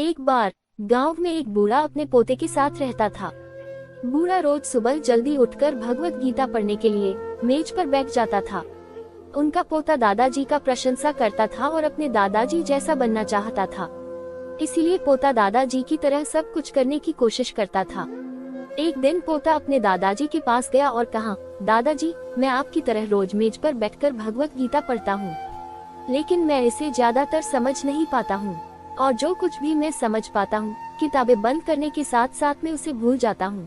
एक बार गांव में एक बूढ़ा अपने पोते के साथ रहता था। बूढ़ा रोज सुबह जल्दी उठकर भगवत गीता पढ़ने के लिए मेज पर बैठ जाता था। उनका पोता दादाजी का प्रशंसा करता था और अपने दादाजी जैसा बनना चाहता था। इसीलिए पोता दादाजी की तरह सब कुछ करने की कोशिश करता था। एक दिन पोता अपने दादाजी के पास गया और कहा, दादाजी, मैं आपकी तरह रोज मेज पर बैठकर भगवत गीता पढ़ता हूँ, लेकिन मैं इसे ज्यादातर समझ नहीं पाता हूँ, और जो कुछ भी मैं समझ पाता हूँ किताबें बंद करने के साथ साथ में उसे भूल जाता हूँ।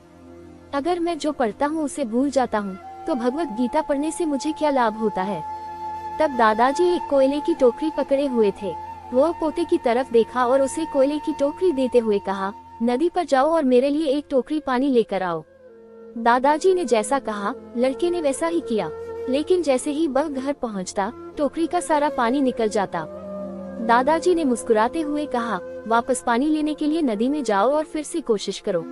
अगर मैं जो पढ़ता हूँ उसे भूल जाता हूँ तो भगवत गीता पढ़ने से मुझे क्या लाभ होता है। तब दादाजी एक कोयले की टोकरी पकड़े हुए थे। वो पोते की तरफ देखा और उसे कोयले की टोकरी देते हुए कहा, नदी पर जाओ और मेरे लिए एक टोकरी पानी लेकर आओ। दादाजी ने जैसा कहा लड़के ने वैसा ही किया, लेकिन जैसे ही वह घर पहुंचता टोकरी का सारा पानी निकल जाता। दादाजी ने मुस्कुराते हुए कहा, वापस पानी लेने के लिए नदी में जाओ और फिर से कोशिश करो,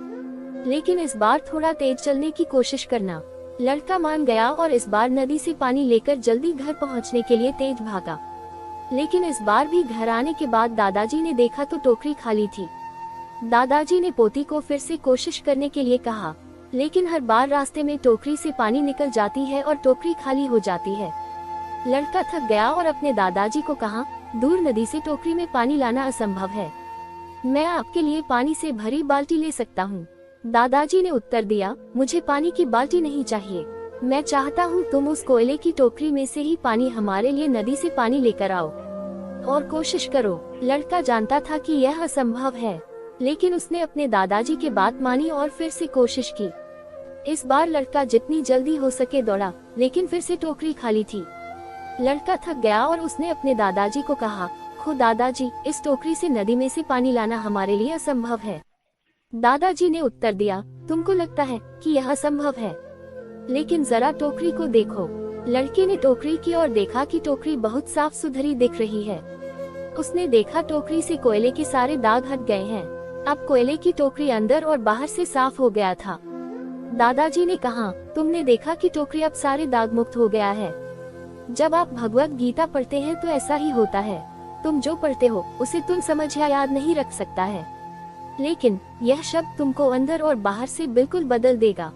लेकिन इस बार थोड़ा तेज चलने की कोशिश करना। लड़का मान गया और इस बार नदी से पानी लेकर जल्दी घर पहुंचने के लिए तेज भागा। लेकिन इस बार भी घर आने के बाद दादाजी ने देखा तो टोकरी खाली थी। दादाजी ने पोती को फिर से कोशिश करने के लिए कहा, लेकिन हर बार रास्ते में टोकरी से पानी निकल जाती है और टोकरी खाली हो जाती है। लड़का थक गया और अपने दादाजी को कहा, दूर नदी से टोकरी में पानी लाना असंभव है, मैं आपके लिए पानी से भरी बाल्टी ले सकता हूँ। दादाजी ने उत्तर दिया, मुझे पानी की बाल्टी नहीं चाहिए, मैं चाहता हूँ तुम उस कोयले की टोकरी में से ही पानी हमारे लिए नदी से पानी लेकर आओ और कोशिश करो। लड़का जानता था कि यह असंभव है, लेकिन उसने अपने दादाजी की बात मानी और फिर से कोशिश की। इस बार लड़का जितनी जल्दी हो सके दौड़ा, लेकिन फिर से टोकरी खाली थी। लड़का थक गया और उसने अपने दादाजी को कहा, खुद दादाजी, इस टोकरी से नदी में से पानी लाना हमारे लिए असंभव है। दादाजी ने उत्तर दिया, तुमको लगता है कि यह असंभव है, लेकिन जरा टोकरी को देखो। लड़के ने टोकरी की और देखा कि टोकरी बहुत साफ सुथरी दिख रही है। उसने देखा टोकरी से कोयले के सारे दाग हट गए हैं। अब कोयले की टोकरी अंदर और बाहर से साफ हो गया था। दादाजी ने कहा, तुमने देखा कि टोकरी अब सारे दाग मुक्त हो गया है। जब आप भगवत गीता पढ़ते हैं तो ऐसा ही होता है, तुम जो पढ़ते हो उसे तुम समझ या याद नहीं रख सकता है, लेकिन यह शब्द तुमको अंदर और बाहर से बिल्कुल बदल देगा।